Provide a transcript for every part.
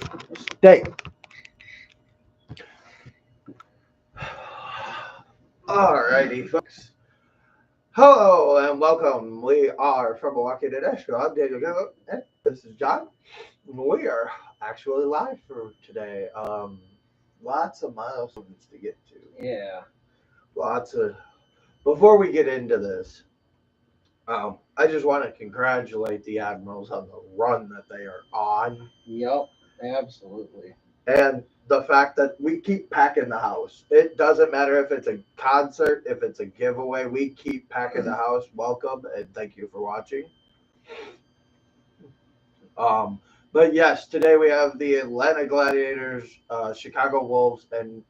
Stay. Alrighty, folks. Hello and welcome. We are from Milwaukee to Nashville. I'm Daniel Gallo, and this is John. We are actually live for today. Lots of milestones to get to. Yeah. Lots of. Before we get into this, I just want to congratulate the Admirals on the run that they are on. Yep. Absolutely. And the fact that we keep packing the house. It doesn't matter if it's a concert, if it's a giveaway, we keep packing the house. Welcome and thank you for watching. Um, but yes, today we have the Atlanta Gladiators, Chicago Wolves, and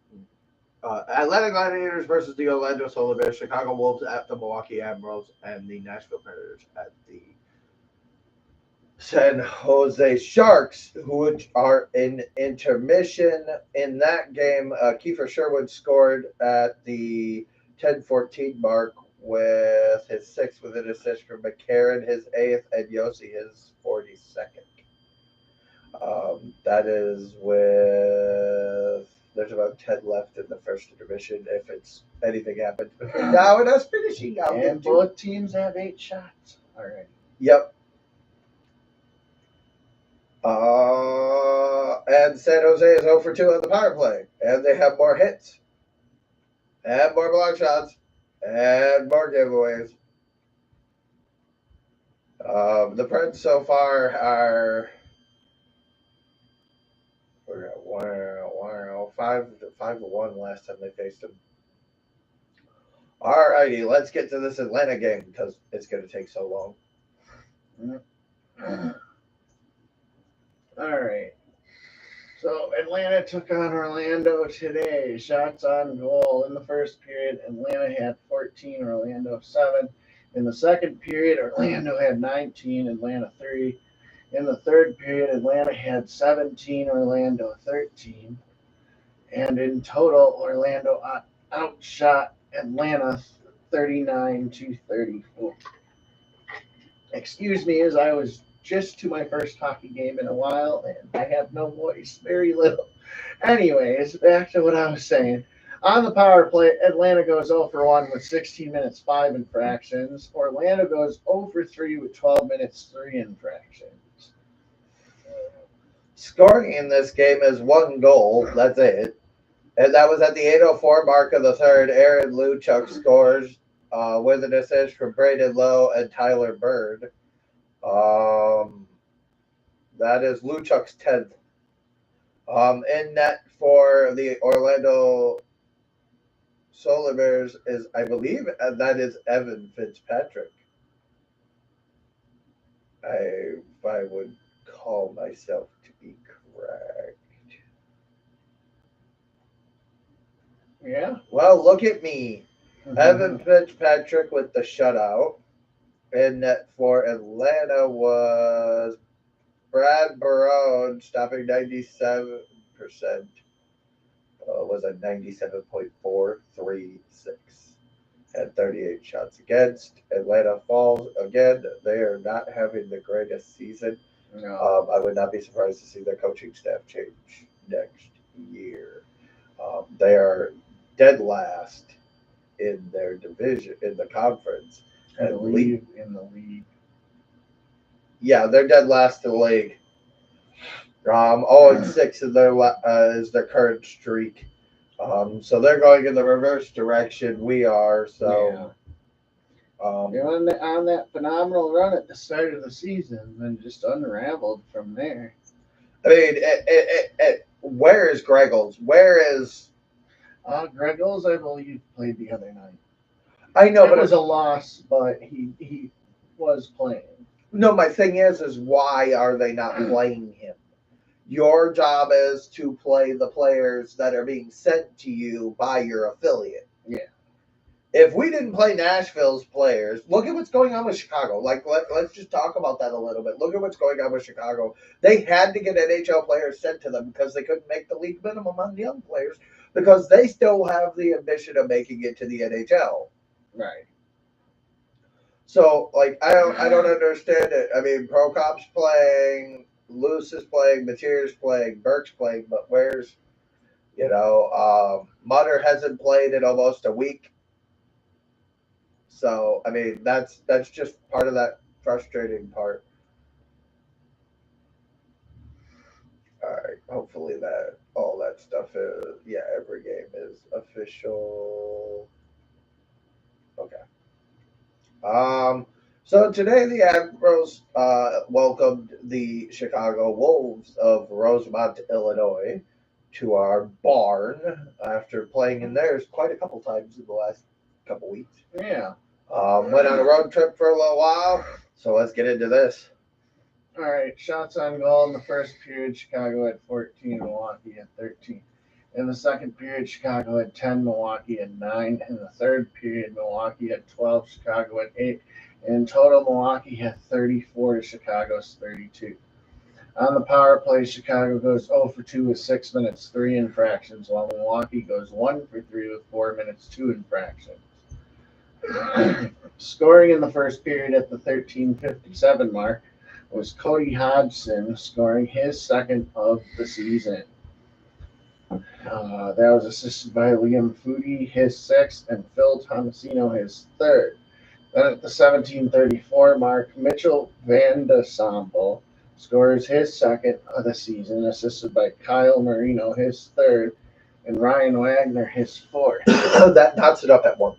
Atlanta Gladiators versus the Orlando Solar Bears, Chicago Wolves at the Milwaukee Admirals, and the Nashville Predators at the San Jose Sharks, who are in intermission. In that game, Kiefer Sherwood scored at the 10:14 mark with his sixth with an assist from McCarron, his eighth, and Yossi his 42nd. That is with there's about 10 left in the first intermission. If it's anything happens between now and us finishing, And both teams have 8 shots already. Yep. And San Jose is 0 for 2 on the power play. And they have more hits, and more block shots, and more giveaways. The Preds so far are we're at 5-1 last time they faced them. Alrighty, let's get to this Atlanta game because it's going to take so long. All right. So Atlanta took on Orlando today. Shots on goal in the first period. Atlanta had 14, Orlando 7. In the second period, Orlando had 19, Atlanta 3. In the third period, Atlanta had 17, Orlando 13. And in total, Orlando outshot Atlanta 39-34. Excuse me, as I was just to my first hockey game in a while, and I have no voice, very little. Anyways, back to what I was saying. On the power play, Atlanta goes 0 for 1 with 16 minutes, 5 infractions. Orlando goes 0 for 3 with 12 minutes, 3 infractions. Scoring in this game is 1 goal. That's it. And that was at the 8:04 mark of the third. Aaron Luchuk scores with an assist from Braden Lowe and Tyler Bird. That is Luchuk's 10th. In net for the Orlando Solar Bears is, I believe, that is Evan Fitzpatrick. I would call myself to be correct. Yeah. Well, look at me. Evan Fitzpatrick with the shutout. In net for Atlanta was Brad Barone, stopping 97%. Was a 97.436. Had 38 shots against. Atlanta falls again. They are not having the greatest season. No. I would not be surprised to see their coaching staff change next year. They are dead last in their division, in the conference. I believe in the league. Yeah, they're dead last in the league. 0-6 is their current streak. So they're going in the reverse direction we are. So they're on that phenomenal run at the start of the season and just unraveled from there. I mean, where is Greggles? Where is Greggles? I believe played the other night. I know, but it was a loss, but he was playing. No, my thing is why are they not playing him? Your job is to play the players that are being sent to you by your affiliate. Yeah. If we didn't play Nashville's players, look at what's going on with Chicago. Like, let's just talk about that a little bit. Look at what's going on with Chicago. They had to get NHL players sent to them because they couldn't make the league minimum on the young players because they still have the ambition of making it to the NHL. Right. So, like, I don't understand it. I mean, Prokop's playing. Lewis is playing, Mateer's playing, Burke's playing, but where's, Mutter hasn't played in almost a week. So, I mean, that's just part of that frustrating part. All right, hopefully that all that stuff is, yeah, every game is official. Okay. So today the Admirals welcomed the Chicago Wolves of Rosemont, Illinois, to our barn after playing in theirs quite a couple times in the last couple weeks. Yeah. Went on a road trip for a little while, so let's get into this. All right, shots on goal in the first period, Chicago had 14, Milwaukee had 13. In the second period, Chicago had 10, Milwaukee had 9. In the third period, Milwaukee had 12, Chicago had 8. In total, Milwaukee had 34 to Chicago's 32. On the power play, Chicago goes 0 for 2 with 6 minutes, 3 infractions, while Milwaukee goes 1 for 3 with 4 minutes, 2 infractions. Scoring in the first period at the 13:57 mark was Cody Hodgson, scoring his second of the season. That was assisted by Liam Foodie, his sixth, and Phil Tomasino, his third. Then at the 17:34 mark, Mitchell Van de Sample scores his second of the season, assisted by Kyle Marino, his third, and Ryan Wagner, his fourth. That knots it up at 1.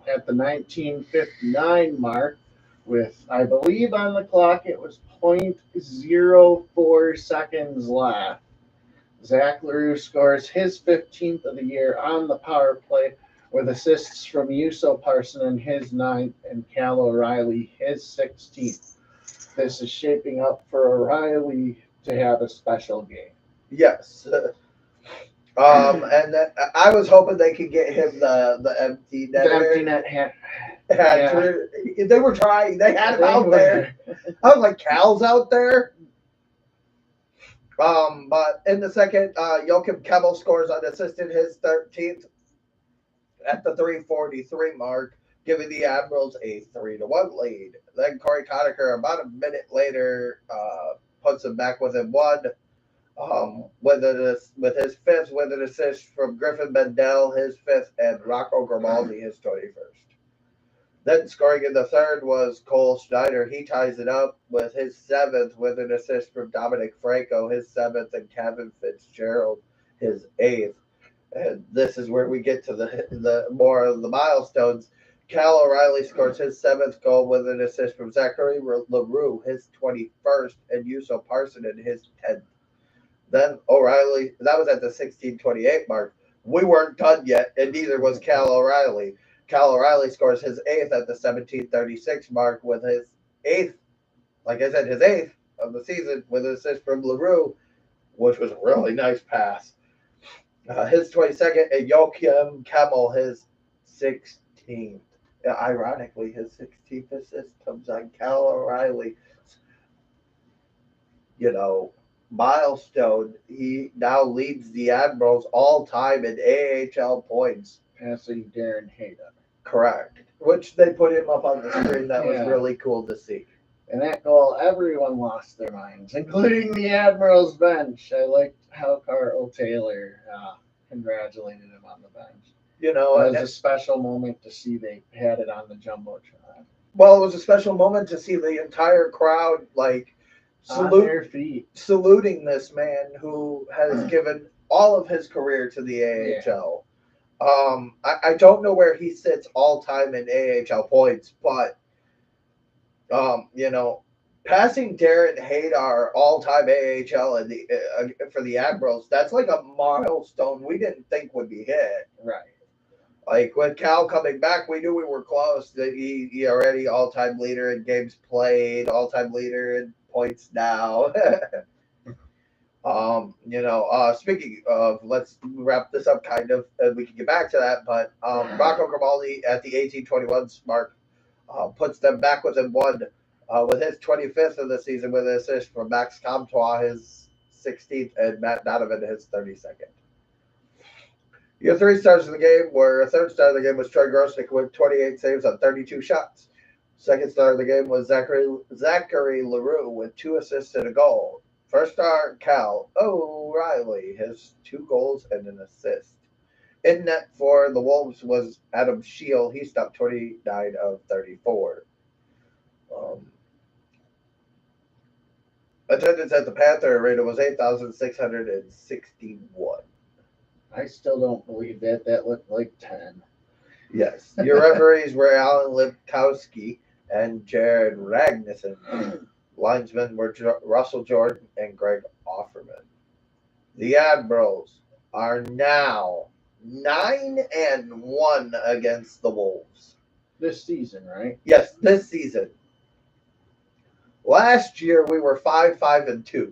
At the 19:59 mark, with, I believe on the clock, it was 0.04 seconds left, Zach LaRue scores his 15th of the year on the power play with assists from Yuso Parson, his 9th, and Cal O'Reilly, his 16th. This is shaping up for O'Reilly to have a special game. Yes. And I was hoping they could get him the empty net. The empty net hat. They were trying. They had him out there. I was like, Cal's out there. But in the second, Joachim Kemmel scores unassisted, his 13th at the 3:43 mark, giving the Admirals a 3-1 lead. Then Corey Conacher, about a minute later, puts them back within 1. With his 5th, with an assist from Griffin Mendel, his 5th, and Rocco Grimaldi, his 21st. Then scoring in the third was Cole Schneider. He ties it up with his 7th, with an assist from Dominic Franco, his 7th, and Kevin Fitzgerald, his 8th. And this is where we get to the more of the milestones. Cal O'Reilly scores his 7th goal with an assist from Zachary LaRue, his 21st, and Yuso Parson in his 10th. Then O'Reilly, that was at the 16:28 mark. We weren't done yet, and neither was Cal O'Reilly. Cal O'Reilly scores his 8th at the 17:36 mark with his 8th, like I said, his 8th of the season with an assist from LaRue, which was a really nice pass. His 22nd, and Joachim Kemmel, his 16th. Ironically, his 16th assist comes on Cal O'Reilly. Milestone. He now leads the Admirals all time in AHL points, passing Darren Hayden. Correct. Which they put him up on the screen. That was really cool to see. And that goal, everyone lost their minds, including the Admirals bench. I liked how Carl Taylor congratulated him on the bench. It was a special moment to see they had it on the Jumbotron. Well, it was a special moment to see the entire crowd on their feet, saluting this man who has given all of his career to the AHL. I don't know where he sits all time in AHL points, but passing Darren Haydar all time AHL for the Admirals, that's like a milestone we didn't think would be hit. Right. Like with Cal coming back, we knew we were close. That he already all time leader in games played, all time leader in points now. Speaking of, let's wrap this up kind of, and we can get back to that. But Rocco Grimaldi at the 18:21 mark puts them back within 1 with his 25th of the season with an assist from Max Comtois, his 16th, and Matt Donovan, his 32nd. Your 3 stars of the game were, third star of the game was Troy Grosnick with 28 saves on 32 shots. Second star of the game was Zachary LaRue with 2 assists and a goal. First star Cal O'Reilly has 2 goals and an assist. In net for the Wolves was Adam Scheel. He stopped 29 of 34. Attendance at the Panther Arena was 8,661. I still don't believe that. That looked like 10. Yes. Your referees were Alan Lipkowski and Jared Ragnarsson. Linesmen were Russell Jordan and Greg Offerman. The Admirals are now 9-1 against the Wolves. This season, right? Yes, this season. Last year we were 5-2.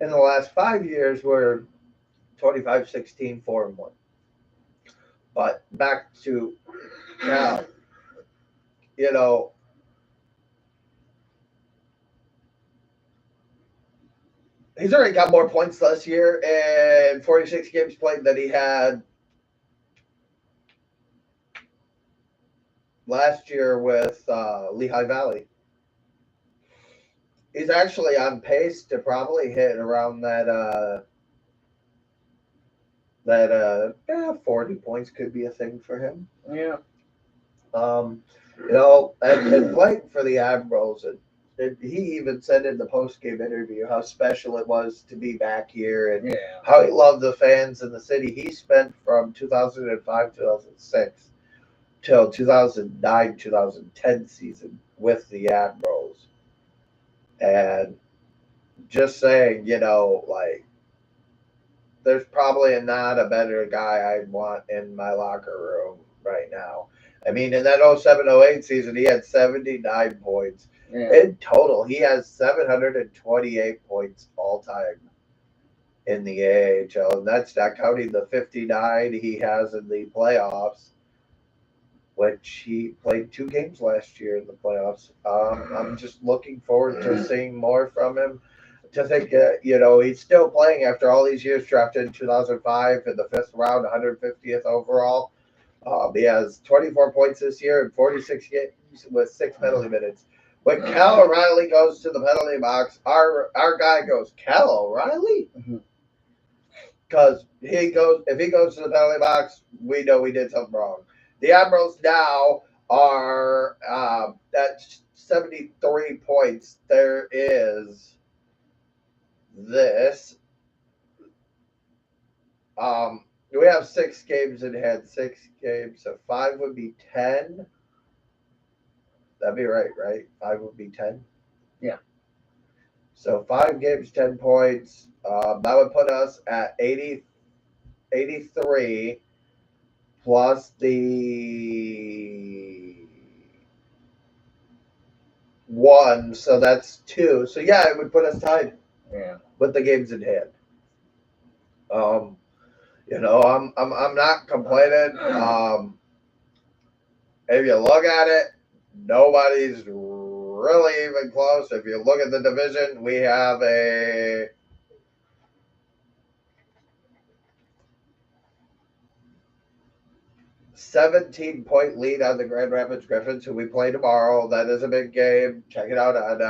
In the last 5 years we're 25-16, 4-1. But back to now, you know, he's already got more points this year in 46 games played than he had last year with Lehigh Valley. He's actually on pace to probably hit around that 40 points could be a thing for him. Yeah. And playing for the Admirals, and he even said in the post-game interview how special it was to be back here and how he loved the fans in the city. He spent from 2005, 2006 till 2009, 2010 season with the Admirals. And just saying, there's probably not a better guy I'd want in my locker room right now. I mean, in that 07-08 season, he had 79 points. Yeah. In total, he has 728 points all time in the AHL. And that's not counting the 59 he has in the playoffs, which he played 2 games last year in the playoffs. I'm just looking forward to seeing more from him. To think, he's still playing after all these years, drafted in 2005 in the 5th round, 150th overall. He has 24 points this year in 46 games with 6 penalty minutes. When Cal O'Reilly goes to the penalty box, our guy goes, Cal O'Reilly? Because if he goes to the penalty box, we know we did something wrong. The Admirals now are at 73 points. There is this. We have 6 games in hand. 6 games, so 5 would be 10. That'd be right? 5 would be 10. Yeah. So 5 games, 10 points. That would put us at 83 plus the 1, so that's 2. So yeah, it would put us tied. Yeah. With the games in hand. I'm not complaining. If you look at it, nobody's really even close. If you look at the division, we have a 17-point lead on the Grand Rapids Griffins, who we play tomorrow. That is a big game. Check it out on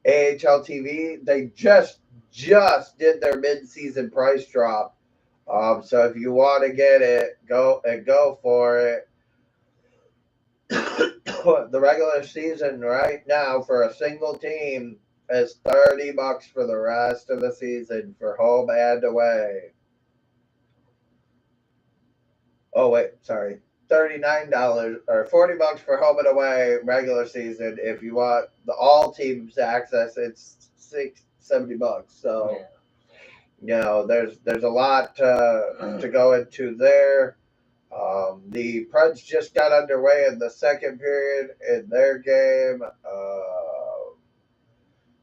AHL TV. They just did their mid-season price drop. So if you want to get it, go for it. The regular season right now for a single team is $30 for the rest of the season for home and away. Oh wait, sorry. $39 or $40 for home and away regular season. If you want all teams access, it's $70. So there's a lot to go into there. The Preds just got underway in the second period in their game.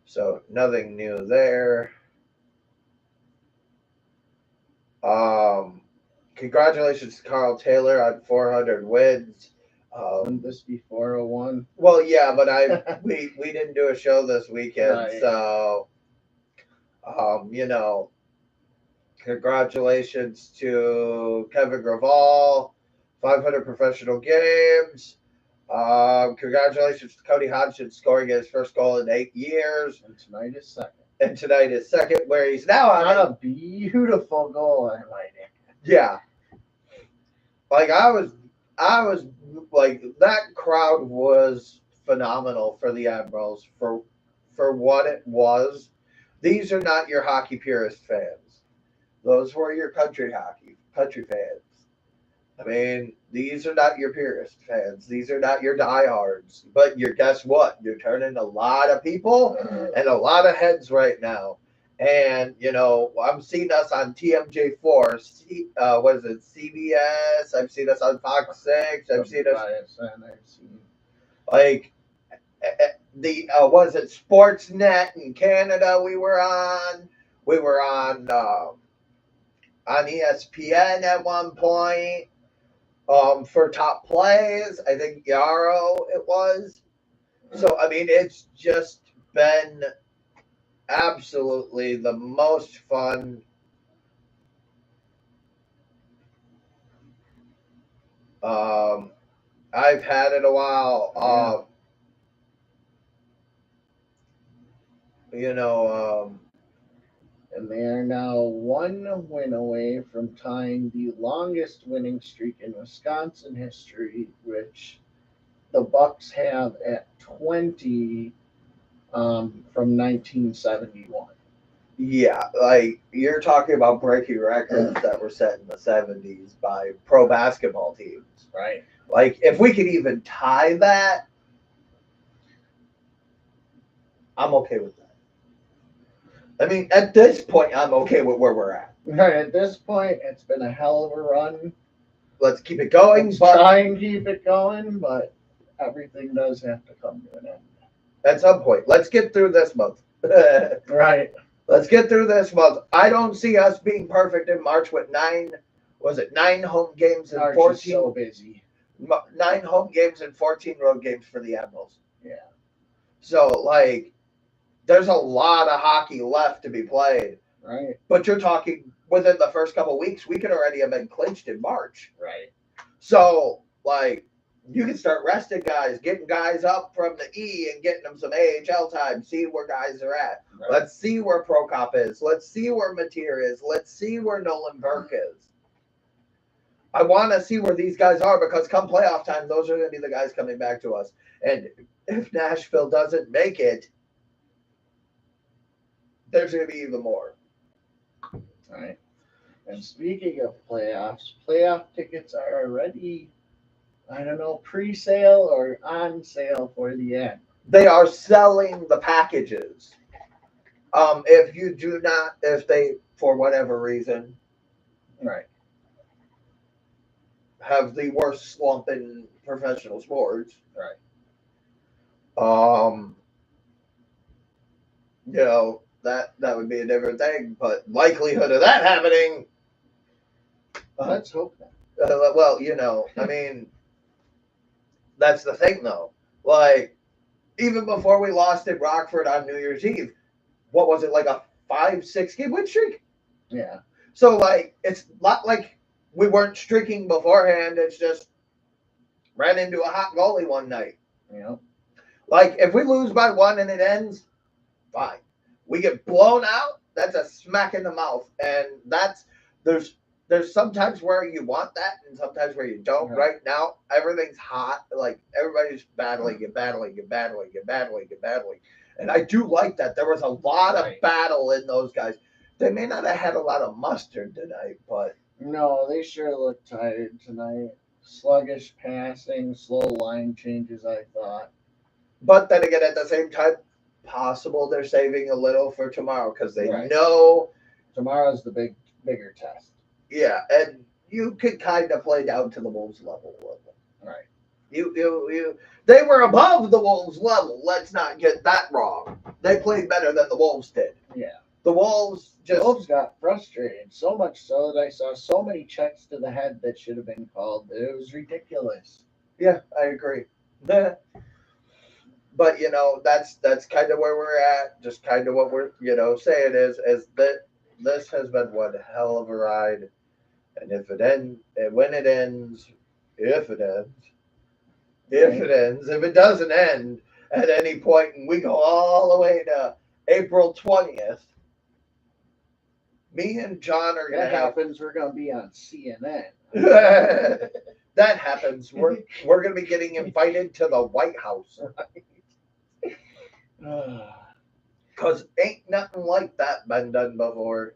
So nothing new there. Congratulations to Carl Taylor on 400 wins. Wouldn't this be 401? Well, yeah, but we didn't do a show this weekend, right. So congratulations to Kevin Graval, 500 professional games. Congratulations to Cody Hodgson scoring his first goal in 8 years. And tonight is second. And tonight is second, where he's now on a beautiful goal, I might add. Yeah. Like I was like, that crowd was phenomenal for the Admirals for what it was. These are not your hockey purist fans. Those were your country fans. I mean, these are not your purist fans. These are not your diehards. But guess what? You're turning a lot of people and a lot of heads right now. And, I'm seeing us on TMJ4. What is it? CBS. I've seen us on Fox 6. I've seen us. Like, was it Sportsnet in Canada we were on? We were on ESPN at one point. For top plays, I think Yarrow it was. So, I mean, it's just been absolutely the most fun I've had in a while. And they are now one win away from tying the longest winning streak in Wisconsin history, which the Bucks have at 20 from 1971. Yeah, like you're talking about breaking records that were set in the 70s by pro basketball teams. Right. Like, if we could even tie that, I'm okay with that. I mean, at this point, I'm okay with where we're at. Right, at this point, it's been a hell of a run. Let's keep it going. Let's try and keep it going, but everything does have to come to an end. At some point. Let's get through this month. Right. Let's get through this month. I don't see us being perfect in March with 9 home games and 14? So busy. 9 home games and 14 road games for the Admirals. Yeah. So, like, there's a lot of hockey left to be played. Right. But you're talking within the first couple of weeks, we could already have been clinched in March. Right. So, like, you can start resting guys, getting guys up from the E and getting them some AHL time, see where guys are at. Right. Let's see where Prokop is. Let's see where Mateer is. Let's see where Nolan Burke is. I want to see where these guys are, because come playoff time, those are going to be the guys coming back to us. And if Nashville doesn't make it, there's going to be even more. All right. And speaking of playoffs, playoff tickets are already, pre-sale or on sale for the end. They are selling the packages. If they, for whatever reason, right, have the worst slump in professional sports, right, that would be a different thing. But likelihood of that happening, let's hope not. Well, I mean, that's the thing, though. Like, even before we lost at Rockford on New Year's Eve, what was it, like a 5-6 game win streak? Yeah. So, like, it's not like we weren't streaking beforehand. It's just ran into a hot goalie one night. Yeah. Like, if we lose by 1 and it ends, fine. We get blown out, that's a smack in the mouth. And there's sometimes where you want that and sometimes where you don't. Right now, everything's hot. Like, everybody's battling. And I do like that. There was a lot of battle in those guys. They may not have had a lot of mustard tonight, but... No, they sure looked tired tonight. Sluggish passing, slow line changes, I thought. But then again, at the same time, possible they're saving a little for tomorrow, because they know... Tomorrow's the bigger test. Yeah, and you could kind of play down to the Wolves level with them. Right. They were above the Wolves level. Let's not get that wrong. They played better than the Wolves did. Yeah. The Wolves got frustrated, so much so that I saw so many checks to the head that should have been called. It was ridiculous. Yeah, I agree. But, that's kind of where we're at. Just kind of what we're, saying is that this has been one hell of a ride. And if it ends, If it ends. If it doesn't end at any point and we go all the way to April 20th, me and John are going to That have. happens, we're going to be on CNN. That happens. We're going to be getting invited to the White House. Because ain't nothing like that been done before.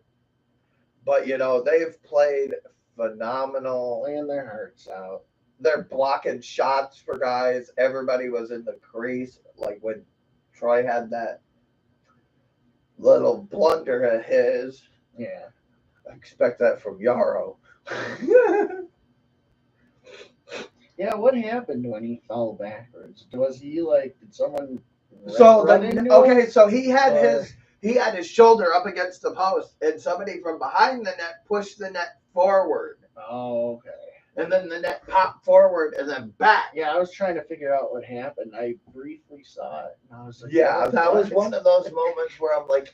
But, you know, they've played phenomenal. Playing their hearts out. They're blocking shots for guys. Everybody was in the crease. Like when Troy had that little blunder of his. Yeah. I expect that from Yarrow. Yeah, what happened when he fell backwards? Was he like, did someone So he had his shoulder up against the post, and somebody from behind the net pushed the net forward. Oh, okay. And then the net popped forward and then back. Yeah, I was trying to figure out what happened. I briefly saw it. And I was like, yeah, that was one of those moments where I'm like,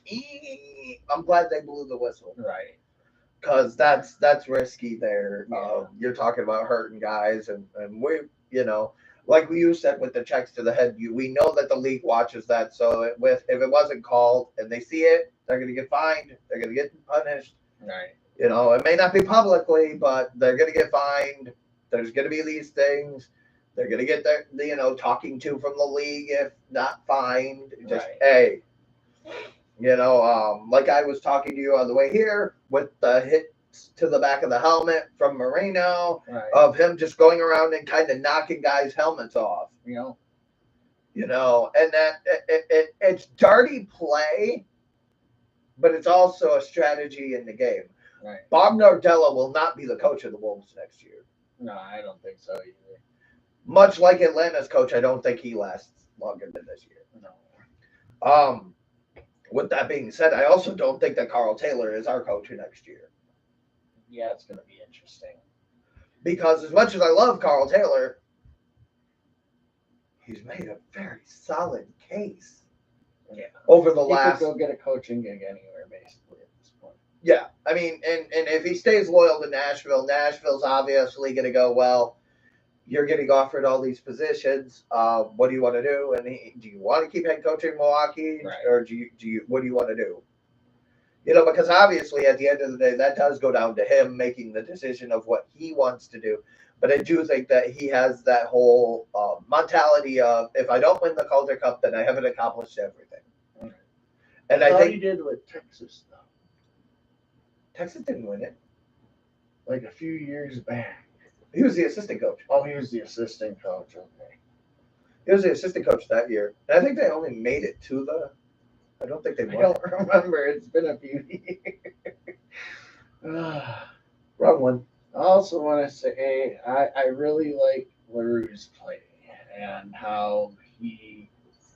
I'm glad they blew the whistle. Right. Because that's risky there. Yeah. You're talking about hurting guys, and we, you know, like you said with the checks to the head, we know that the league watches that. So if it wasn't called and they see it, they're going to get fined. They're going to get punished. Right. You know, it may not be publicly, but they're going to get fined. There's going to be these things. They're going to get their, you know, talking to from the league if not fined. Just, hey, you know, like I was talking to you on the way here with the hits to the back of the helmet from Moreno, of him just going around and kind of knocking guys' helmets off. You know, and that it's dirty play, but it's also a strategy in the game. Right. Bob Nardella will not be the coach of the Wolves next year. No, I don't think so either. Much like Atlanta's coach, I don't think he lasts longer than this year. No. With that being said, I also don't think that Carl Taylor is our coach next year. Yeah, it's going to be interesting. Because as much as I love Carl Taylor, he's made a very solid case. Yeah. Over the last. He could go get a coaching gig anywhere, basically, at this point. Yeah. I mean, and if he stays loyal to Nashville, Nashville's obviously going to go, well, you're getting offered all these positions. What do you want to do? And do you want to keep head coaching Milwaukee, or do you? What do you want to do? You know, because obviously at the end of the day, that does go down to him making the decision of what he wants to do. But I do think that he has that whole mentality of, if I don't win the Calder Cup, then I haven't accomplished everything. Right. And I think he did with Texas, though. Texas didn't win it. Like a few years back. He was the assistant coach. Oh, he was the assistant coach. Okay. He was the assistant coach that year. And I think they only made it to the. I don't think they won. I don't remember. It's been a few years. Wrong one. I also want to say I really like LaRue's play and how he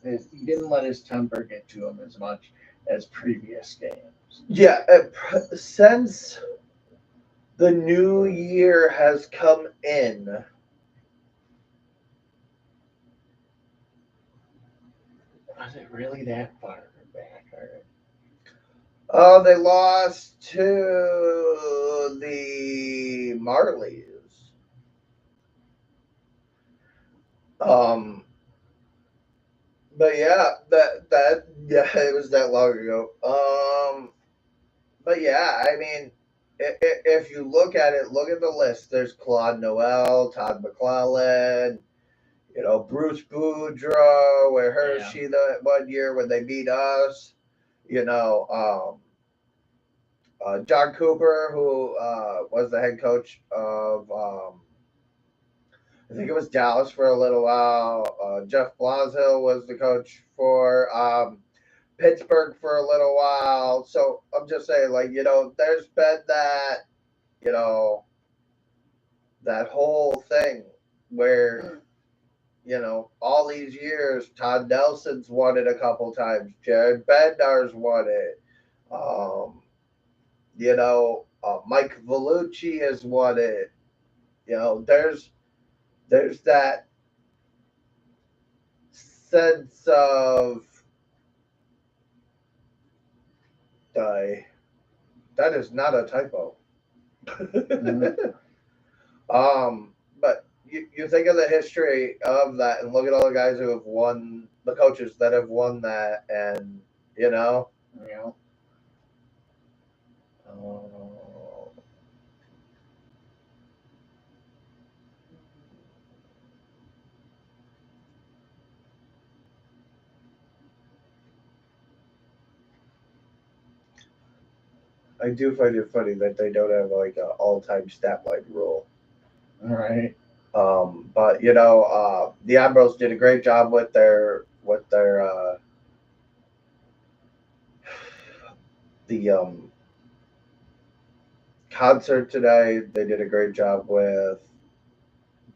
didn't let his temper get to him as much as previous games. Yeah, since the new year has come in, was it really that far back? Oh, they lost to the Marlies. But yeah, it was that long ago. But yeah, I mean, if you look at it, look at the list. There's Claude Noel, Todd McClellan, you know, Bruce Boudreau, where Hershey the 1 year when they beat us. You know, John Cooper, who was the head coach of, I think it was Dallas for a little while. Jeff Blashill was the coach for Pittsburgh for a little while. So I'm just saying, like, you know, there's been that, you know, that whole thing where, you know, all these years, Todd Nelson's won it a couple times. Jared Bednar's won it. You know, Mike Vellucci has won it. You know, there's that sense of that is not a typo. Mm-hmm. But you think of the history of that and look at all the guys who have won, the coaches that have won that, and you know, Yeah. uh, I do find it funny that they don't have like an all-time stat line rule. All right. But the Admirals did a great job with their the concert today. They did a great job with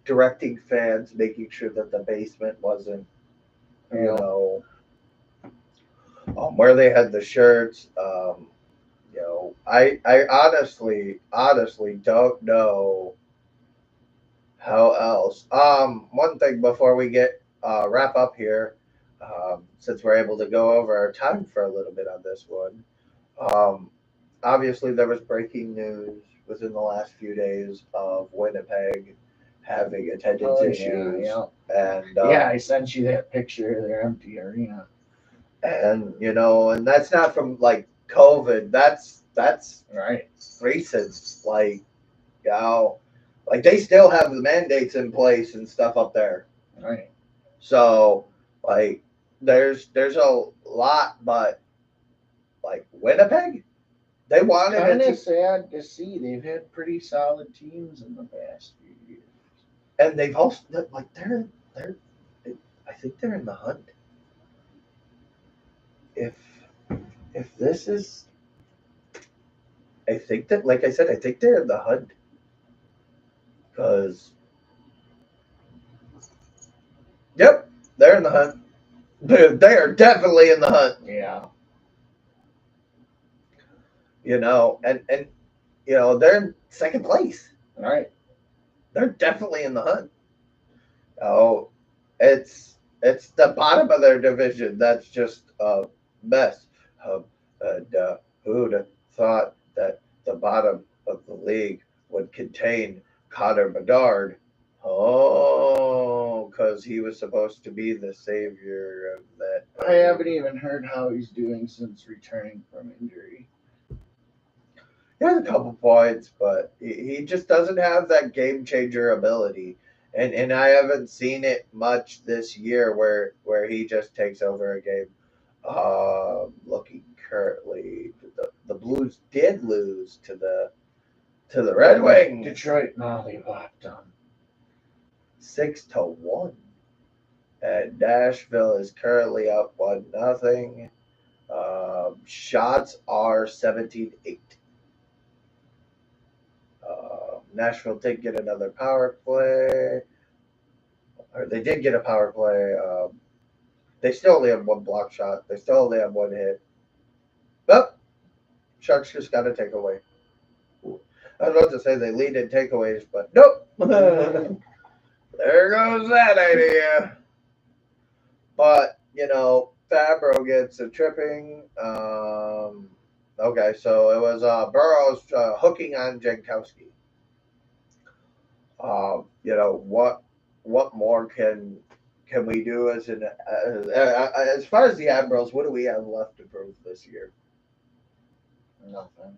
directing fans, making sure that the basement wasn't, you Yeah. know, where they had the shirts. I honestly don't know how else. One thing before we get wrap up here, since we're able to go over our time for a little bit on this one. Um, Obviously, there was breaking news within the last few days of Winnipeg having attendance Oh, yeah, issues, yeah. and Yeah, I sent you that picture of their empty arena. and that's not from like COVID. That's Right. recent. Like they still have the mandates in place and stuff up there. Right. So like there's a lot, but like Winnipeg, they wanted Kind it of to, sad to see. They've had pretty solid teams in the past few years. and they've also like they're I think they're in the hunt. If if this is, I think that, like I said, I think they're in the hunt because yep, they're in the hunt. They are definitely in the hunt. Yeah. And they're in second place. Right. They're definitely in the hunt. Oh, it's the bottom of their division that's just a mess. Um, and who'd have thought that the bottom of the league would contain Connor Bedard? Oh, because he was supposed to be the savior of that. I haven't even heard how he's doing since returning from injury. He has a couple points, but he just doesn't have that game changer ability. And I haven't seen it much this year where he just takes over a game. Looking currently, the Blues did lose to the Red Wings Detroit mollywopped them. 6-1, and Nashville is currently up 1-0. Shots are 17-8. Nashville did get another power play. Or they did get a power play. They still only have one block shot. They still only have one hit. But Sharks just got a takeaway. I was about to say they lead in takeaways, but nope. There goes that idea. But, Fabro gets a tripping. Okay, so it was Burrows hooking on Jankowski. What more can we do as far as the Admirals? What do we have left to prove this year, Nothing.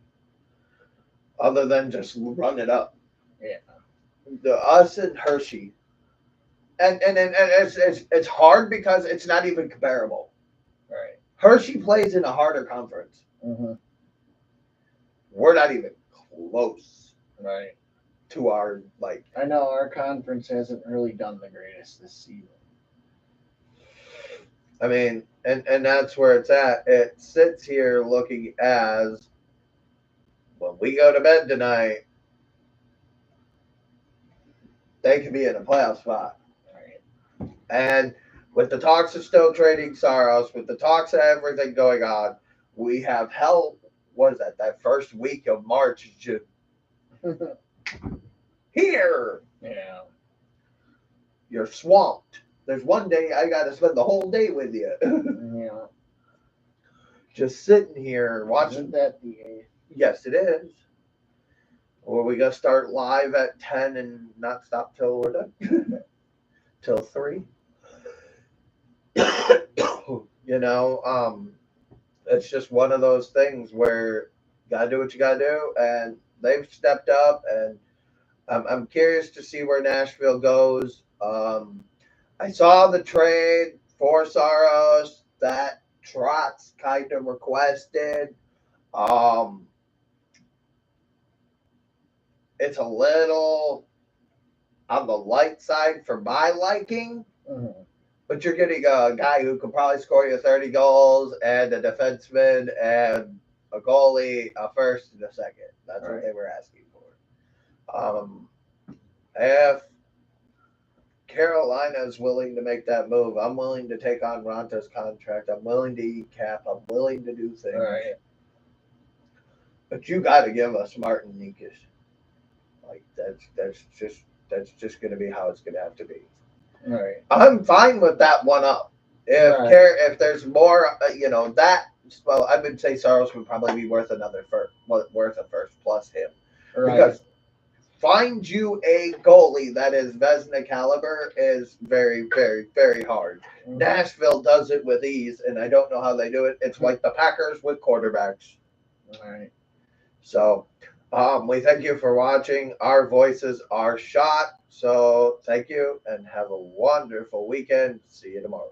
other than just run it up? Yeah. Us and Hershey, and it's hard because it's not even comparable. Right. Hershey plays in a harder conference. Mm-hmm. We're not even close Right. to our I know our conference hasn't really done the greatest this season. I mean, and that's where it's at. It sits here looking as when we go to bed tonight, they could be in a playoff spot. Right. And with the talks of still trading Saros, with the talks of everything going on, we have hell. What is that? That first week of March just here. Yeah. You're swamped. There's one day I got to spend the whole day with you. Yeah. Just sitting here watching. Isn't that the 8th? Yes, it is. Or we gonna start live at 10 and not stop till we're done? Till 3? It's just one of those things where you gotta do what you gotta do, and they've stepped up, and I'm curious to see where Nashville goes. I saw the trade for Saros that Trotz kind of requested. Um, it's a little on the light side for my liking, but you're getting a guy who can probably score you 30 goals and a defenseman and a goalie, a first and a second. That's what they were asking for. If Carolina is willing to make that move, I'm willing to take on Ronta's contract. I'm willing to eat cap. I'm willing to do things. Right. But you got to give us Martin Nikic. Like that's just going to be how it's going to have to be. Right. I'm fine with that one up. If there's more, well, I would say Saros would probably be worth worth a first plus him, because find you a goalie that is Vezina caliber is very, very, very hard. Nashville does it with ease, and I don't know how they do it. It's like the Packers with quarterbacks. Right. So, we thank you for watching. Our voices are shot. So, thank you and have a wonderful weekend. See you tomorrow.